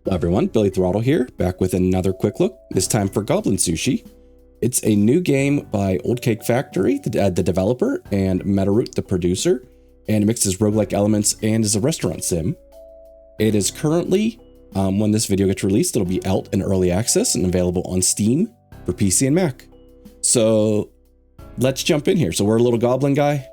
Hello everyone, Billy Throttle here, back with another quick look, this time for Goblin Sushi. It's a new game by Old Cake Factory, the developer, and Metaroot, the producer, and it mixes roguelike elements and is a restaurant sim. It is currently, when this video gets released, it'll be out in early access and available on Steam for PC and Mac. So let's jump in here. So we're a little goblin guy.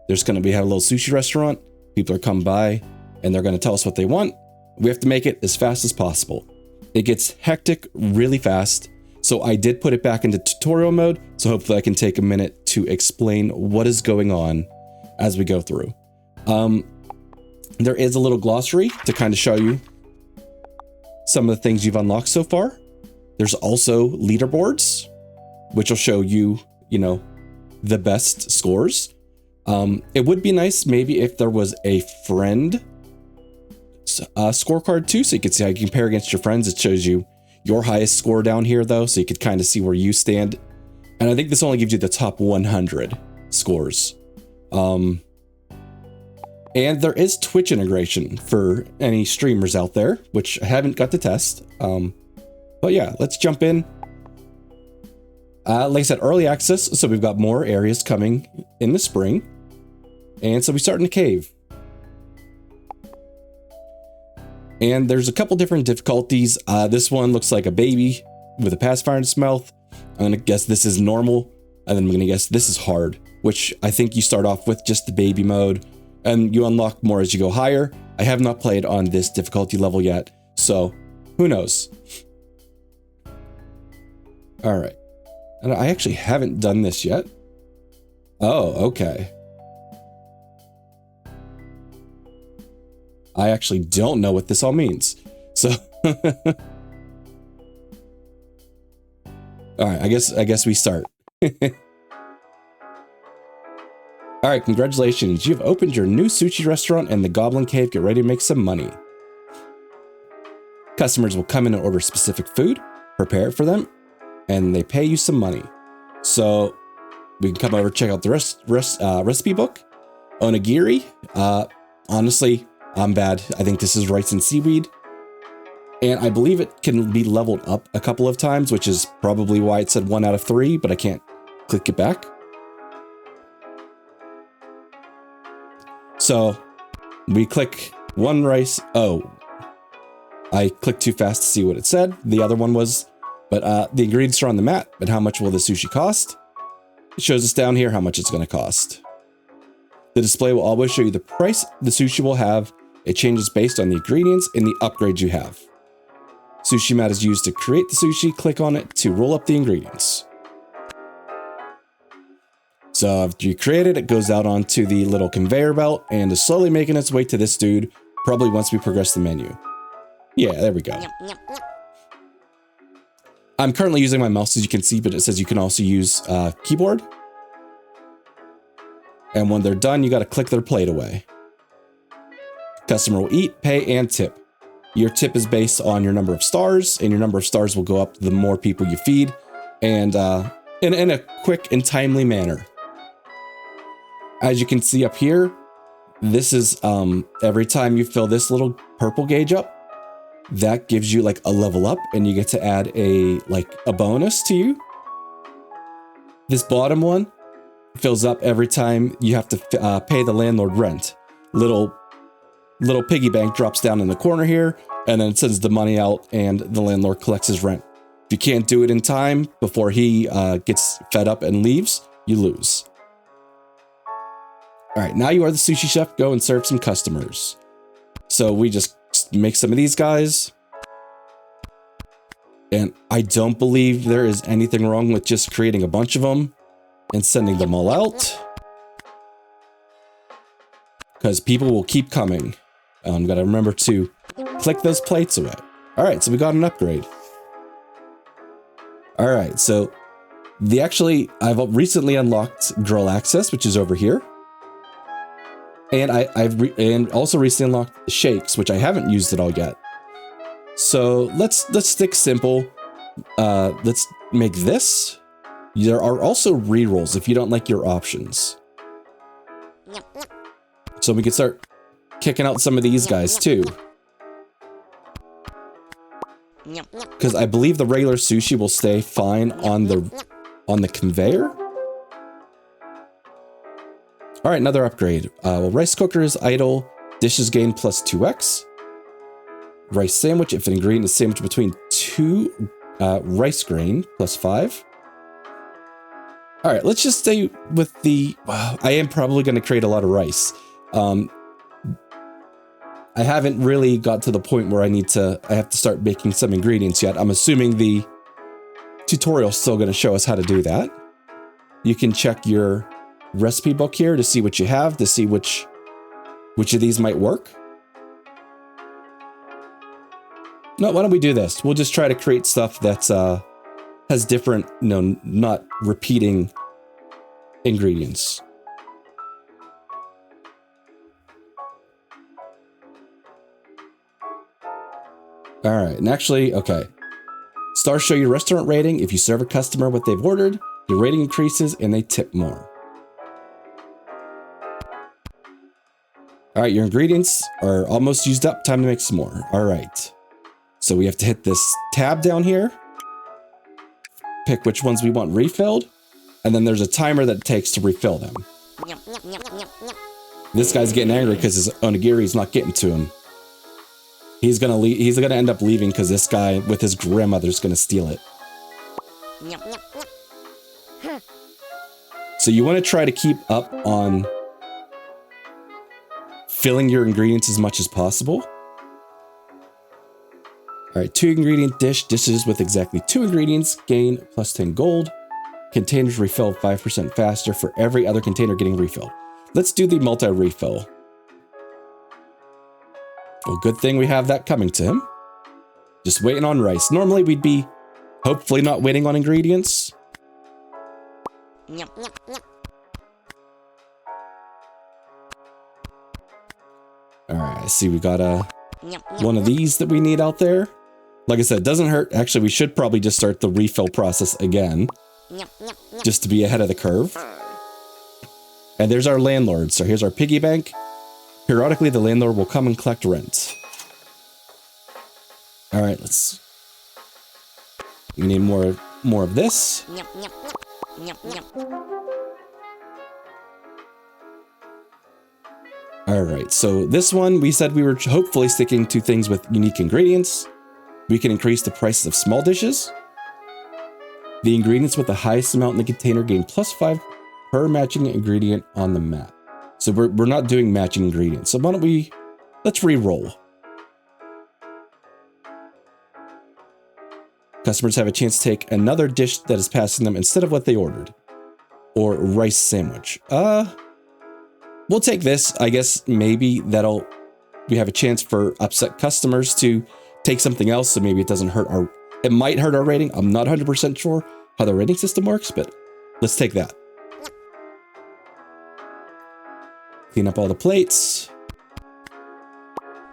There's going to have a little sushi restaurant. People are coming by and they're going to tell us what they want. We have to make it as fast as possible. It gets hectic really fast. So I did put it back into tutorial mode. So hopefully I can take a minute to explain what is going on as we go through. There is a little glossary to kind of show you some of the things you've unlocked so far. There's also leaderboards, which will show you, the best scores. It would be nice maybe if there was a friend scorecard too, so you can see how you compare against your friends. It shows you your highest score down here though, so you could kind of see where you stand. And I think this only gives you the top 100 scores. And there is Twitch integration for any streamers out there, which I haven't got to test. But yeah, let's jump in. Like I said, early access, so we've got more areas coming in the spring. And so we start in a cave. And there's a couple different difficulties. This one looks like a baby with a pacifier in its mouth. I'm gonna guess this is normal, and then I'm gonna guess this is hard, which I think you start off with just the baby mode, and you unlock more as you go higher. I have not played on this difficulty level yet, so who knows? All right, and I actually haven't done this yet. Oh, okay. I actually don't know what this all means. So, all right, I guess we start. All right, congratulations. You've opened your new sushi restaurant in the Goblin Cave. Get ready to make some money. Customers will come in and order specific food, prepare it for them, and they pay you some money. So we can come over, check out the recipe book. Onigiri, honestly, I'm bad. I think this is rice and seaweed. And I believe it can be leveled up a couple of times, which is probably why it said 1 out of 3, but I can't click it back. So we click one rice. Oh, I clicked too fast to see what it said. The other one was, but the ingredients are on the mat, but how much will the sushi cost? It shows us down here how much it's going to cost. The display will always show you the price the sushi will have. It changes based on the ingredients and the upgrades you have. Sushi mat is used to create the sushi. Click on it to roll up the ingredients. So after you create it, it goes out onto the little conveyor belt and is slowly making its way to this dude, probably once we progress the menu. Yeah, there we go. I'm currently using my mouse, as you can see, but it says you can also use keyboard. And when they're done, you got to click their plate away. Customer will eat, pay, and tip. Your tip is based on your number of stars, and your number of stars will go up the more people you feed, and in a quick and timely manner. As you can see up here, this is every time you fill this little purple gauge up, that gives you like a level up, and you get to add a bonus to you. This bottom one fills up every time you have to pay the landlord rent. Little piggy bank drops down in the corner here, and then it sends the money out and the landlord collects his rent. If you can't do it in time before he gets fed up and leaves, you lose. All right, now you are the sushi chef. Go and serve some customers. So we just make some of these guys. And I don't believe there is anything wrong with just creating a bunch of them and sending them all out, because people will keep coming. Gotta remember to click those plates away. All right, so we got an upgrade. All right, so I've recently unlocked Grill Access, which is over here, and I've also recently unlocked Shakes, which I haven't used at all yet. So let's stick simple. Let's make this. There are also rerolls if you don't like your options. So we can start kicking out some of these guys too. Because I believe the regular sushi will stay fine on the conveyor. All right, another upgrade. Well, rice cooker is idle. Dishes gain plus 2x. Rice sandwich, if an ingredient is sandwiched between 2 rice grain, plus 5. All right, let's just stay with the... I am probably going to create a lot of rice. I haven't really got to the point where I have to start making some ingredients yet. I'm assuming the tutorial is still going to show us how to do that. You can check your recipe book here to see what you have, to see which of these might work. No, why don't we do this? We'll just try to create stuff that's has different, not repeating ingredients. All right, and actually, okay. Stars show your restaurant rating. If you serve a customer what they've ordered, your rating increases and they tip more. All right, your ingredients are almost used up. Time to make some more. All right. So we have to hit this tab down here. Pick which ones we want refilled. And then there's a timer that it takes to refill them. This guy's getting angry because his onigiri's not getting to him. He's gonna leave. He's gonna end up leaving because this guy with his grandmother's gonna steal it. So you want to try to keep up on filling your ingredients as much as possible. All right, 2 ingredient dish. Dishes with exactly 2 ingredients gain plus 10 gold. Containers refill 5% faster for every other container getting refilled. Let's do the multi-refill. Well, good thing we have that coming to him. Just waiting on rice. Normally we'd be hopefully not waiting on ingredients. All right, I see we got one of these that we need out there. Like I said, it doesn't hurt. Actually, we should probably just start the refill process again, just to be ahead of the curve. And there's our landlord. So here's our piggy bank. Periodically, the landlord will come and collect rent. All right, we need more of this. All right, so this one, we said we were hopefully sticking to things with unique ingredients. We can increase the prices of small dishes. The ingredients with the highest amount in the container gain plus 5 per matching ingredient on the map. So we're not doing matching ingredients. So why don't let's re-roll. Customers have a chance to take another dish that is passing them instead of what they ordered. Or rice sandwich. We'll take this. I guess maybe we have a chance for upset customers to take something else. So maybe it doesn't hurt it might hurt our rating. I'm not 100% sure how the rating system works, but let's take that. Clean up all the plates.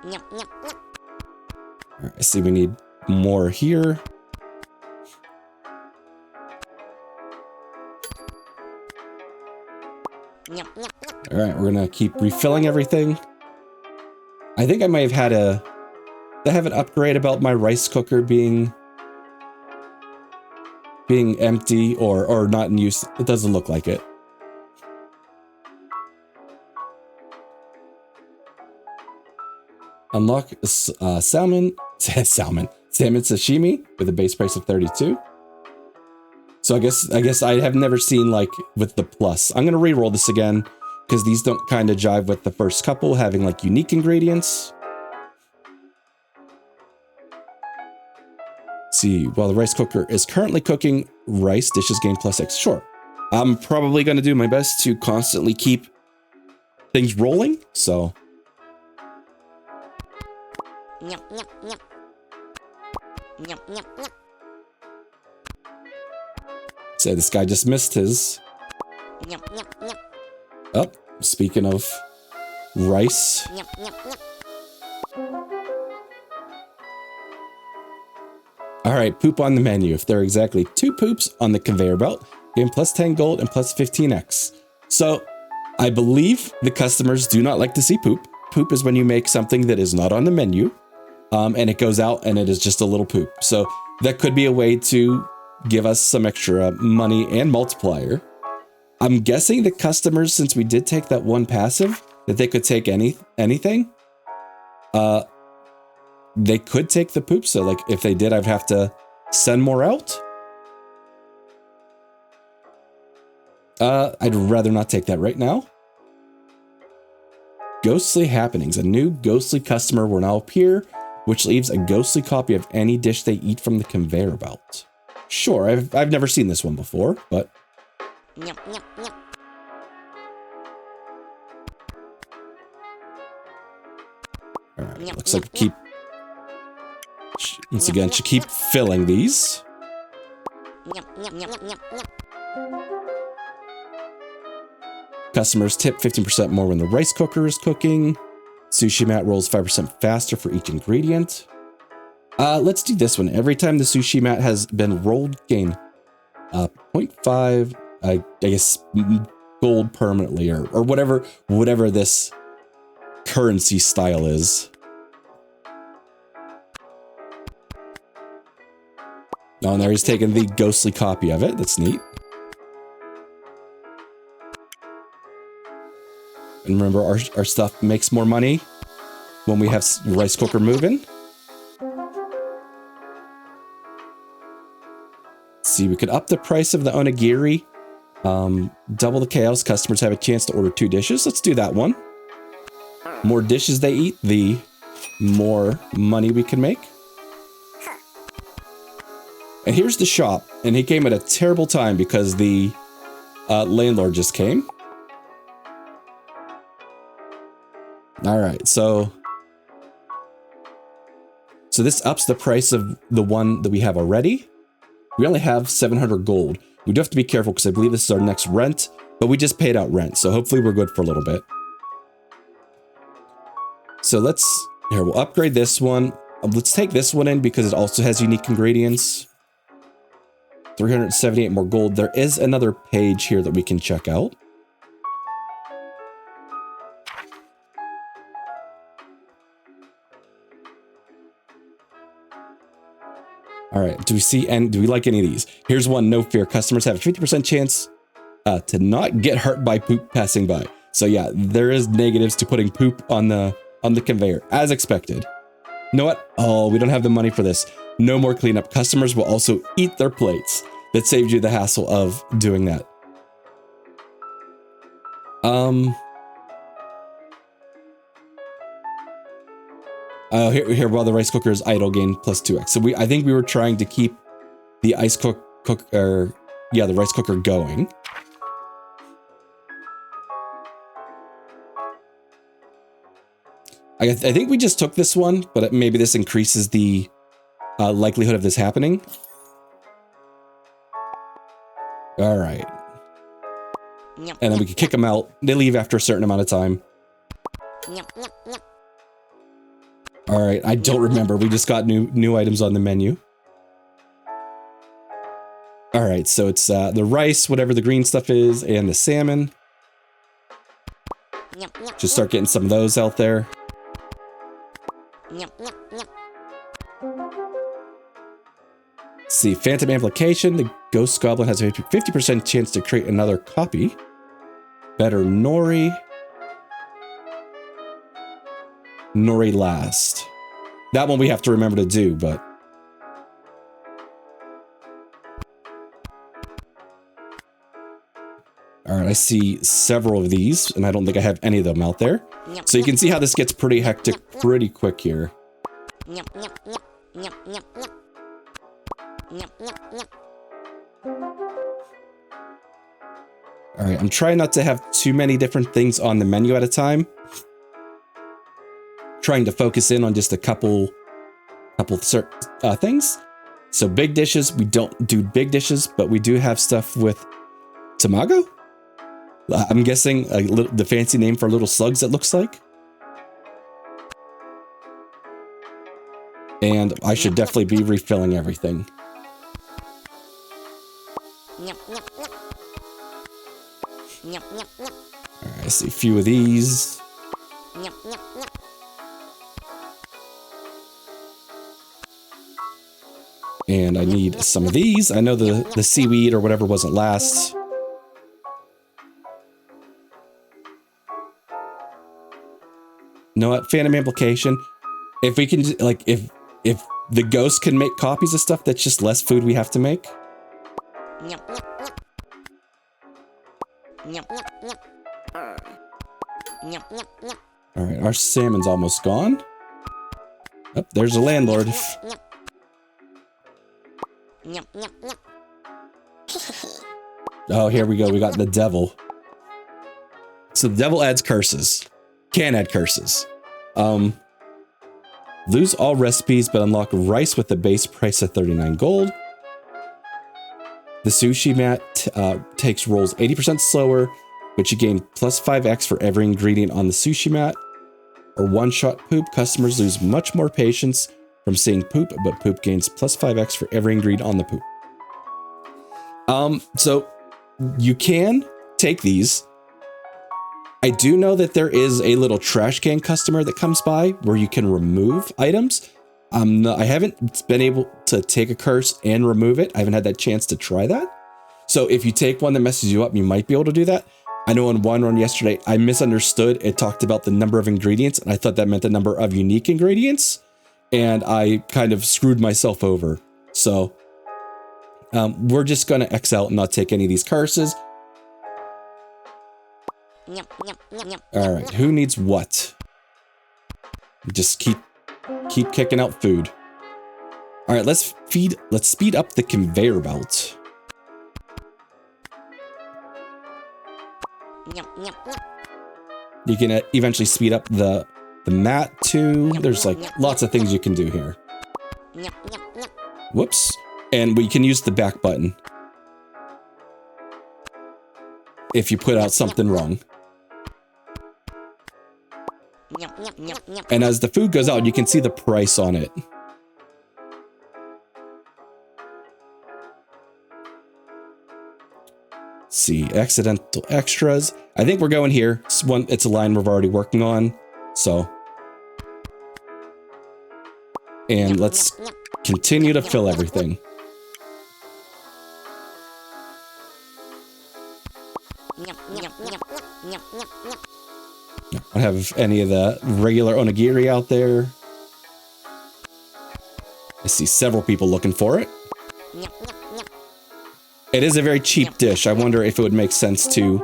All right, I see we need more here. All right, we're gonna keep refilling everything. I think I might have had an upgrade about my rice cooker being empty or not in use. It doesn't look like it. Unlock salmon sashimi with a base price of 32. So I guess I have never seen like with the plus. I'm gonna re-roll this again because these don't kind of jive with the first couple having like unique ingredients. See, while the rice cooker is currently cooking rice, dishes gain plus 6. Sure, I'm probably gonna do my best to constantly keep things rolling. So. So this guy just missed his. Oh, speaking of rice. All right, poop on the menu. If there are exactly 2 poops on the conveyor belt, gain plus 10 gold and plus 15x. So I believe the customers do not like to see poop. Poop is when you make something that is not on the menu. and it goes out and it is just a little poop. So that could be a way to give us some extra money and multiplier. I'm guessing the customers, since we did take that one passive, that they could take anything. They could take the poop. So like if they did, I'd have to send more out. I'd rather not take that right now. Ghostly happenings. A new ghostly customer will now appear, which leaves a ghostly copy of any dish they eat from the conveyor belt. Sure, I've never seen this one before, but... Alright, looks like we keep... Once again, should keep filling these. Customers tip 15% more when the rice cooker is cooking. Sushi mat rolls 5% faster for each ingredient. Let's do this one. Every time the sushi mat has been rolled, gain 0.5, I guess, gold permanently, or whatever this currency style is. Oh, and there he's taking the ghostly copy of it. That's neat. And remember, our stuff makes more money when we have rice cooker moving. See, we could up the price of the onigiri. Double the chaos. Customers have a chance to order 2 dishes. Let's do that one. More dishes they eat, the more money we can make. And here's the shop. And he came at a terrible time because the landlord just came. All right, so this ups the price of the one that we have already. We only have 700 gold. We do have to be careful because I believe this is our next rent, but we just paid out rent, so hopefully we're good for a little bit. So we'll upgrade this one. Let's take this one in because it also has unique ingredients. 378 more gold. There is another page here that we can check out. All right, do we like any of these? Here's one, no fear. Customers have a 50% chance to not get hurt by poop passing by. So yeah, there is negatives to putting poop on the conveyor, as expected. You know what? Oh, we don't have the money for this. No more cleanup. Customers will also eat their plates. That saved you the hassle of doing that. Here, while the rice cooker is idle, gain plus 2x. So I think we were trying to keep the the rice cooker going. I think we just took this one, but maybe this increases the likelihood of this happening. All right. And then we can kick them out. They leave after a certain amount of time. All right, I don't remember. We just got new items on the menu. All right, so it's the rice, whatever the green stuff is, and the salmon. Just start getting some of those out there. See, Phantom Amplification. The Ghost Goblin has a 50% chance to create another copy. Better Nori. Nori last. That one we have to remember to do, but... Alright, I see several of these, and I don't think I have any of them out there. So you can see how this gets pretty hectic pretty quick here. Alright, I'm trying not to have too many different things on the menu at a time. Trying to focus in on just a couple things. So big dishes, we don't do big dishes, but we do have stuff with tamago. I'm guessing the fancy name for little slugs, it looks like. And I should definitely be refilling everything. Alright, I see a few of these. And I need some of these. I know the seaweed or whatever wasn't last. You know what? Phantom implication. If we can, like, if the ghost can make copies of stuff, that's just less food we have to make. All right, our salmon's almost gone. Oh, there's the landlord. Oh, here we go. We got the devil. So the devil adds curses. Can add curses. Lose all recipes, but unlock rice with the base price of 39 gold. The sushi mat takes rolls 80% slower, but you gain plus 5x for every ingredient on the sushi mat. Or one-shot poop, customers lose much more patience from seeing poop, but poop gains plus 5x for every ingredient on the poop. So you can take these. I do know that there is a little trash can customer that comes by where you can remove items. I haven't been able to take a curse and remove it. I haven't had that chance to try that. So if you take one that messes you up, you might be able to do that. I know in one run yesterday, I misunderstood. It talked about the number of ingredients, and I thought that meant the number of unique ingredients, and I kind of screwed myself over. So we're just going to X out and not take any of these curses. All right, who needs what? Just keep kicking out food. All right, let's speed up the conveyor belt. You can eventually speed up the mat too. There's like lots of things you can do here. Whoops. And we can use the back button if you put out something wrong. And as the food goes out, you can see the price on it. See, accidental extras. I think we're going here. It's a line we're already working on. So, and let's continue to fill everything. I don't have any of the regular onigiri out there. I see several people looking for it. It is a very cheap dish. I wonder if it would make sense to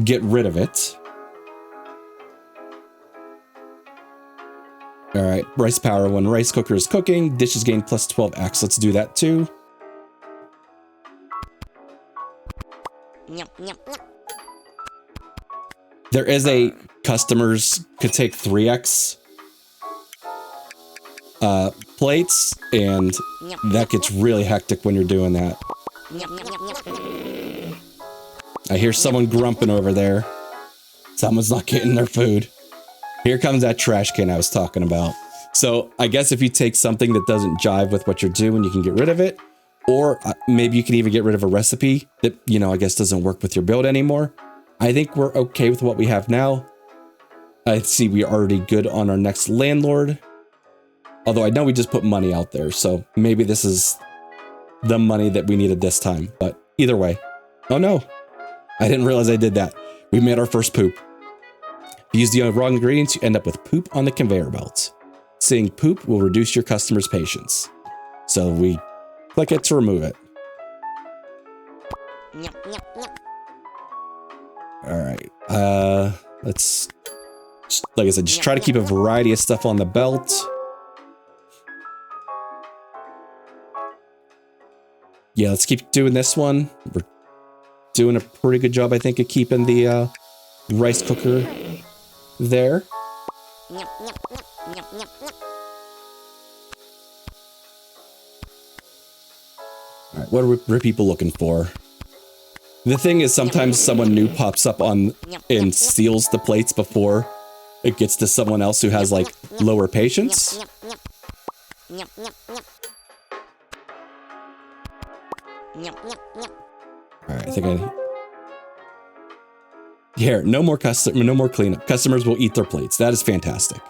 get rid of it. All right, rice power. When rice cooker is cooking, dishes gain plus 12x. Let's do that too. There is a customers could take 3x plates, and that gets really hectic when you're doing that. I hear someone grumping over there. Someone's not getting their food. Here comes that trash can I was talking about. So I guess if you take something that doesn't jive with what you're doing, you can get rid of it. Or maybe you can even get rid of a recipe that, you know, I guess doesn't work with your build anymore. I think we're okay with what we have now. I see we're already good on our next landlord. Although I know we just put money out there, so maybe this is the money that we needed this time. But either way. Oh no, I didn't realize I did that. We made our first poop. If you use the wrong ingredients, you end up with poop on the conveyor belt. Seeing poop will reduce your customer's patience. So we click it to remove it. All right. Let's, like I said, just try to keep a variety of stuff on the belt. Yeah, let's keep doing this one. We're doing a pretty good job, I think, of keeping the rice cooker there. All right, what are people looking for? The thing is, sometimes someone new pops up on and steals the plates before it gets to someone else who has, like, lower patience. Alright, I think here, no more cleanup. Customers will eat their plates. That is fantastic.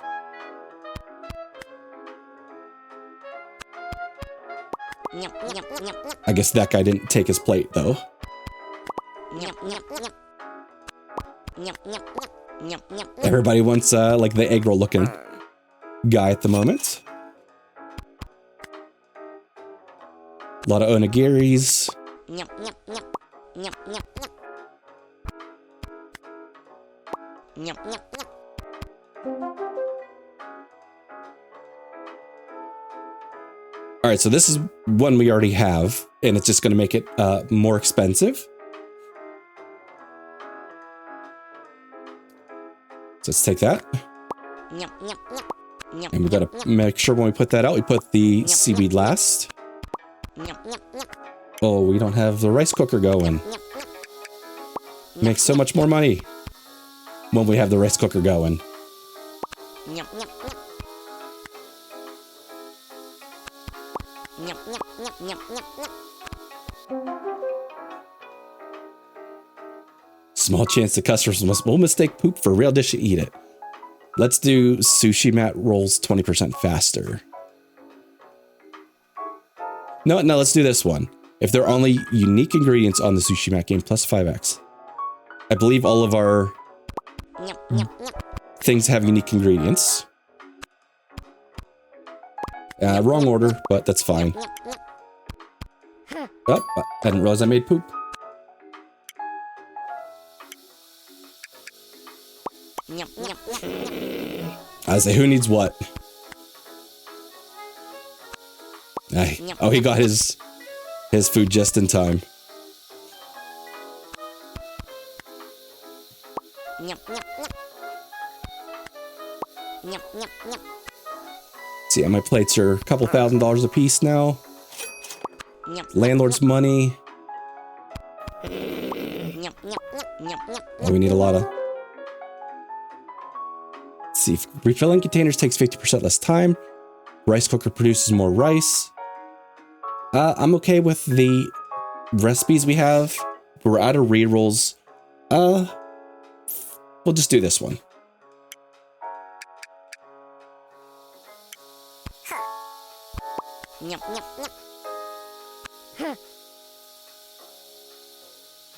I guess that guy didn't take his plate, though. Everybody wants, like, the egg roll looking guy at the moment. A lot of onigiris. All right, so this is one we already have, and it's just going to make it more expensive. So let's take that. And we got to make sure when we put that out, we put the seaweed last. Oh, we don't have the rice cooker going. Makes so much more money when we have the rice cooker going. Small chance the customers will mistake poop for a real dish to eat it. Let's do sushi mat rolls 20% faster. No, let's do this one. If there are only unique ingredients on the sushi mat game, plus 5x. I believe all of our things have unique ingredients. Wrong order, but that's fine. Oh, I didn't realize I made poop. I say, who needs what? Oh, he got his food just in time. See, my plates are a couple $1,000s a piece now. Landlord's money. Oh, we need a lot of... Let's see, refilling containers takes 50% less time. Rice cooker produces more rice. I'm okay with the recipes we have. We're out of rerolls. We'll just do this one.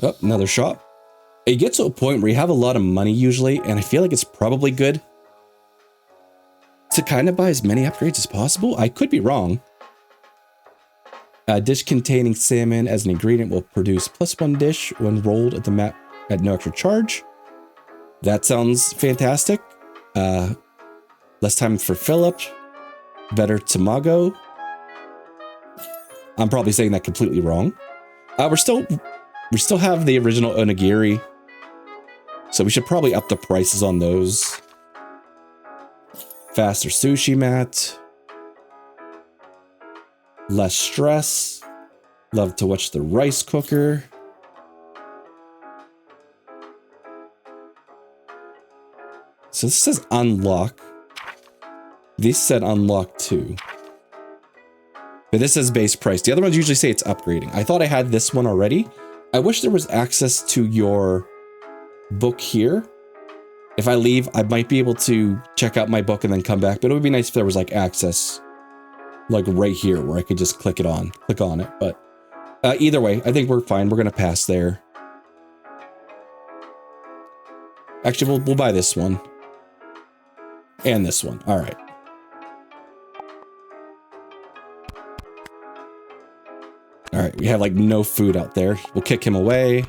Oh, another shop. It gets to a point where you have a lot of money usually, and I feel like it's probably good to kind of buy as many upgrades as possible. I could be wrong. A dish containing salmon as an ingredient will produce +1 dish when rolled at the map at no extra charge. That sounds fantastic. Less time for fill-up. Better tamago. I'm probably saying that completely wrong. We still have the original onigiri, so we should probably up the prices on those. Faster sushi mat. Less stress. Love to watch the rice cooker. So this says unlock. These said unlock too. But this says base price. The other ones usually say it's upgrading. I thought I had this one already. I wish there was access to your book here. If I leave, I might be able to check out my book and then come back. But it would be nice if there was like access like right here where I could just click on it. But either way, I think we're fine. We're going to pass there. Actually, we'll buy this one. And this one. All right. All right, we have like no food out there. We'll kick him away.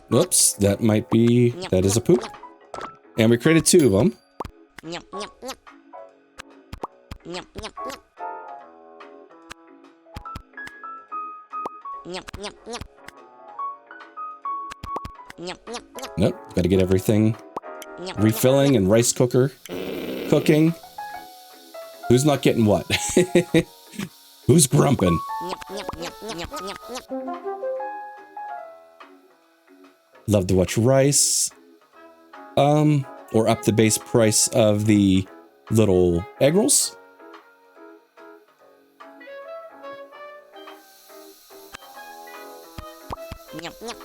Whoops, that might be, that is a poop. And we created 2 of them. Nope, gotta get everything refilling and rice cooker cooking. Who's not getting what? Who's grumping? Love to watch rice. Or up the base price of the little egg rolls.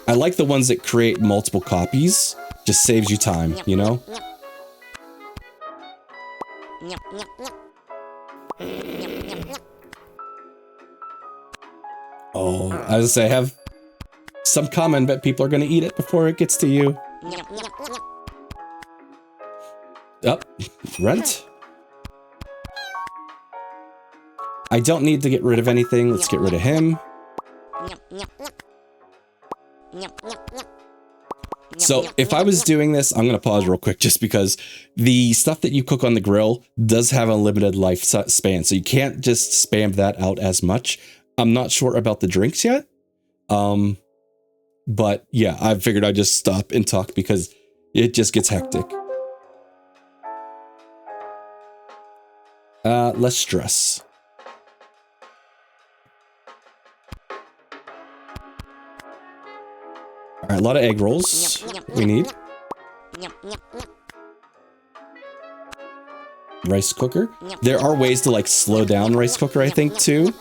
I like the ones that create multiple copies. Just saves you time, you know? Oh, I was gonna say, I have some common, but people are gonna eat it before it gets to you. Up, rent. I don't need to get rid of anything. Let's get rid of him. So if I was doing this, I'm going to pause real quick just because the stuff that you cook on the grill does have a limited life span. So you can't just spam that out as much. I'm not sure about the drinks yet. But yeah, I figured I'd just stop and talk because it just gets hectic. Less stress. All right, a lot of egg rolls we need. Rice cooker. There are ways to like slow down rice cooker, I think, too.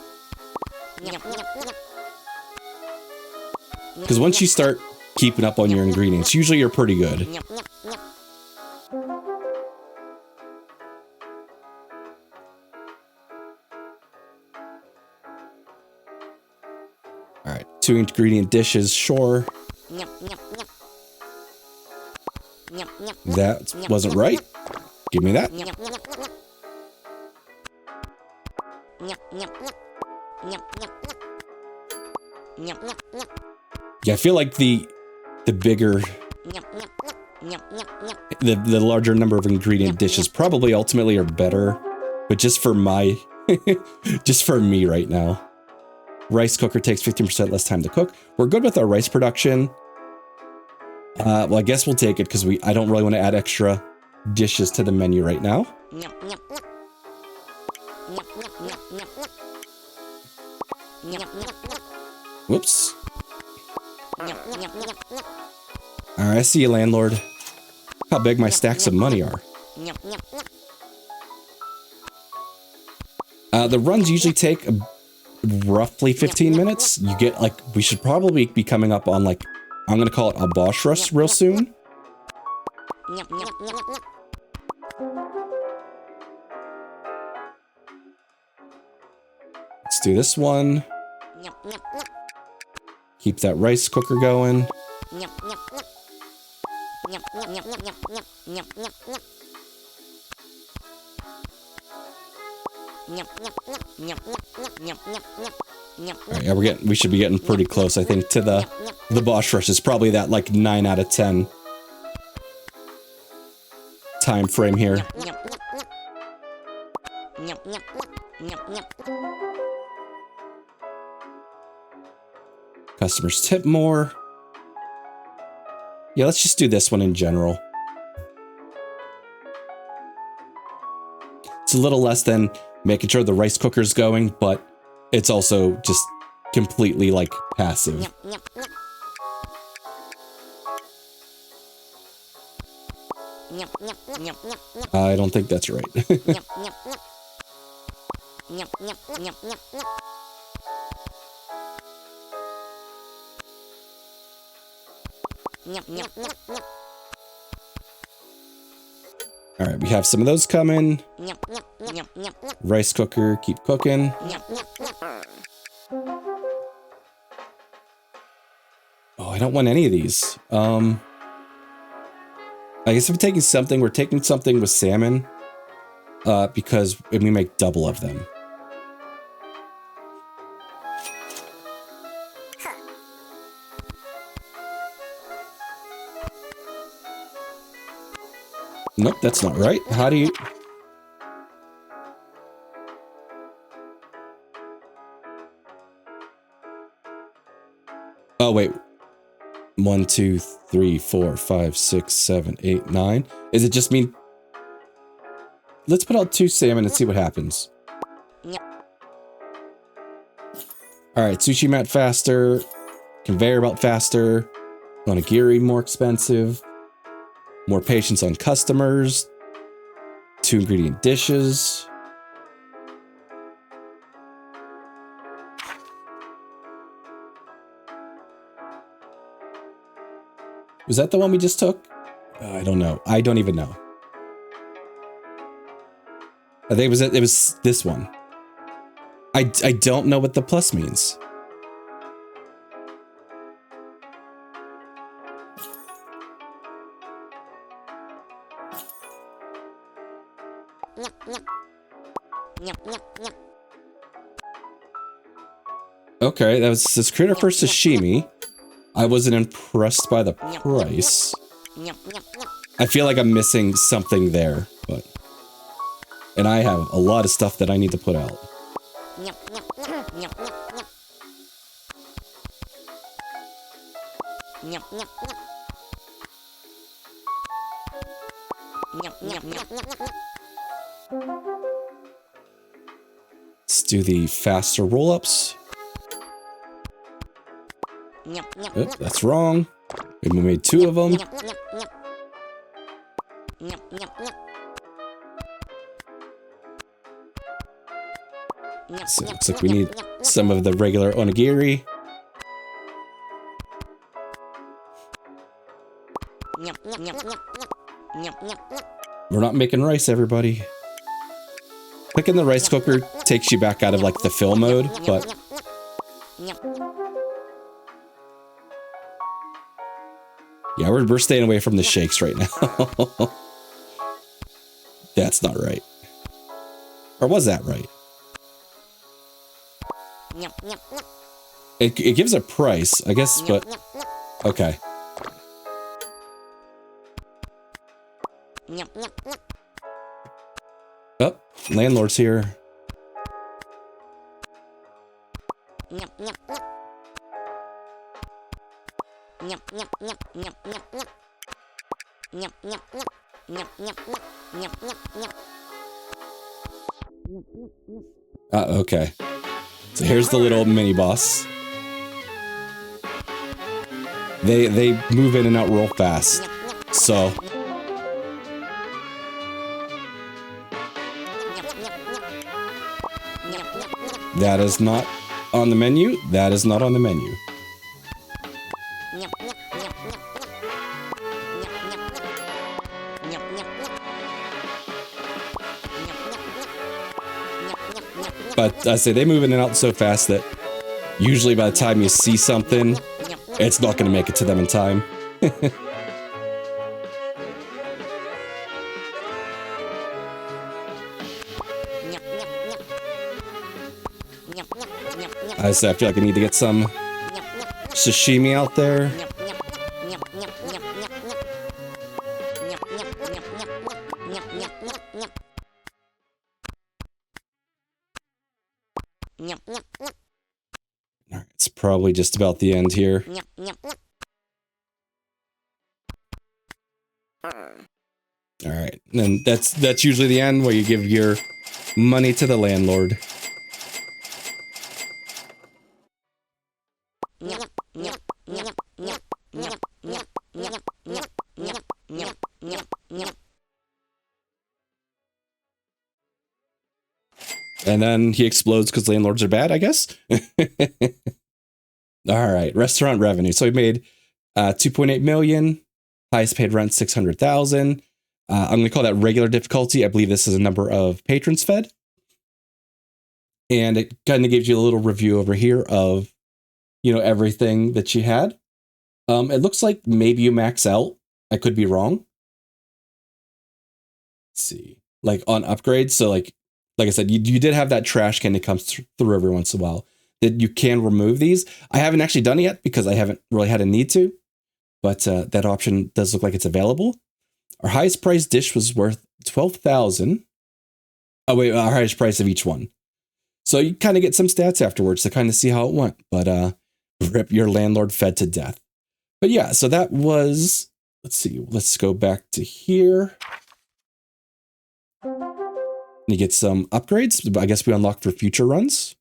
Because once you start keeping up on your ingredients, usually you're pretty good. All right, 2 ingredient dishes, sure. That wasn't right. Give me that. Yeah, I feel like the bigger, the larger number of ingredient dishes probably ultimately are better, but just for my, just for me right now. Rice cooker takes 15% less time to cook. We're good with our rice production. Well, I guess we'll take it because I don't really want to add extra dishes to the menu right now. Whoops. All right, I see you, landlord. How big my stacks of money are. The runs usually take roughly 15 minutes. You get like, we should probably be coming up on like, I'm gonna call it a boss rush real soon. Let's do this one. Keep that rice cooker going. Right, yeah, we should be getting pretty close, I think, to the boss rush. Is probably that like 9 out of 10 time frame here. Customers tip more. Yeah, let's just do this one in general. It's a little less than making sure the rice cooker's going, but it's also just completely like passive. I don't think that's right. All right, we have some of those coming. Rice cooker, keep cooking. Oh, I don't want any of these. I guess if we're taking something with salmon, because we make double of them. Nope, that's not right. How do you... Oh, wait. 1, 2, 3, 4, 5, 6, 7, 8, 9. Is it just me? Let's put out 2 salmon and see what happens. Alright, sushi mat faster. Conveyor belt faster. Onigiri more expensive. More patience on customers. 2 ingredient dishes. Was that the one we just took? I don't know. I don't even know. I think it was this one. I don't know what the plus means. Okay, that was this creator for sashimi. I wasn't impressed by the price. I feel like I'm missing something there, but... And I have a lot of stuff that I need to put out. Let's do the faster roll-ups. Oh, that's wrong. We made 2 of them. So it looks like we need some of the regular onigiri. We're not making rice, everybody. Clicking the rice cooker takes you back out of like the fill mode, but... Yeah, we're staying away from the shakes right now. That's not right. Or was that right? It gives a price, I guess, but... Okay. Oh, landlord's here. Okay. So here's the little mini boss. They move in and out real fast. So that is not on the menu. That is not on the menu. But I say they move in and out so fast that usually by the time you see something, it's not going to make it to them in time. I say I feel like I need to get some sashimi out there. Alright, it's probably just about the end here. Alright, and that's usually the end where you give your money to the landlord. And then he explodes because landlords are bad, I guess. All right, restaurant revenue. So we made 2.8 million, highest paid rent 600,000. I'm going to call that regular difficulty. I believe this is a number of patrons fed. And it kind of gives you a little review over here of, you know, everything that you had. It looks like maybe you max out. I could be wrong. Let's see, like on upgrades. So like I said, you did have that trash can that comes through every once in a while that you can remove these. I haven't actually done it yet because I haven't really had a need to, but that option does look like it's available. Our highest priced dish was worth 12,000. Oh wait, our highest price of each one. So you kind of get some stats afterwards to kind of see how it went, but rip, your landlord fed to death. But yeah, so that was, let's see, let's go back to here. You get some upgrades, I guess we unlocked for future runs.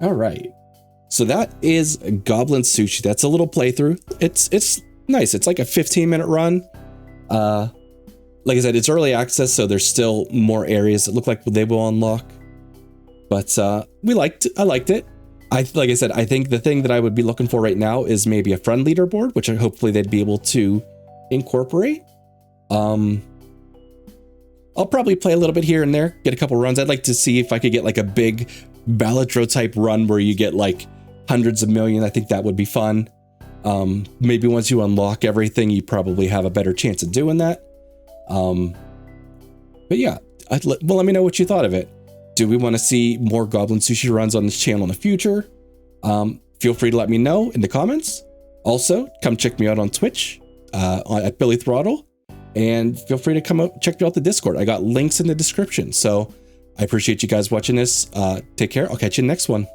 All right. So that is Goblin Sushi. That's a little playthrough. It's nice. It's like a 15-minute run. Like I said, it's early access, so there's still more areas that look like they will unlock. But I liked it. Like I said, I think the thing that I would be looking for right now is maybe a friend leaderboard, which hopefully they'd be able to incorporate. I'll probably play a little bit here and there, get a couple runs. I'd like to see if I could get like a big Balatro type run where you get like hundreds of million. I think that would be fun. Maybe once you unlock everything, you probably have a better chance of doing that. But yeah, well, let me know what you thought of it. Do we want to see more Goblin Sushi runs on this channel in the future? Feel free to let me know in the comments. Also, come check me out on Twitch at Billy Throttle, and feel free to come out check me out the Discord. I got links in the description. So I appreciate you guys watching this. Take care. I'll catch you in the next one.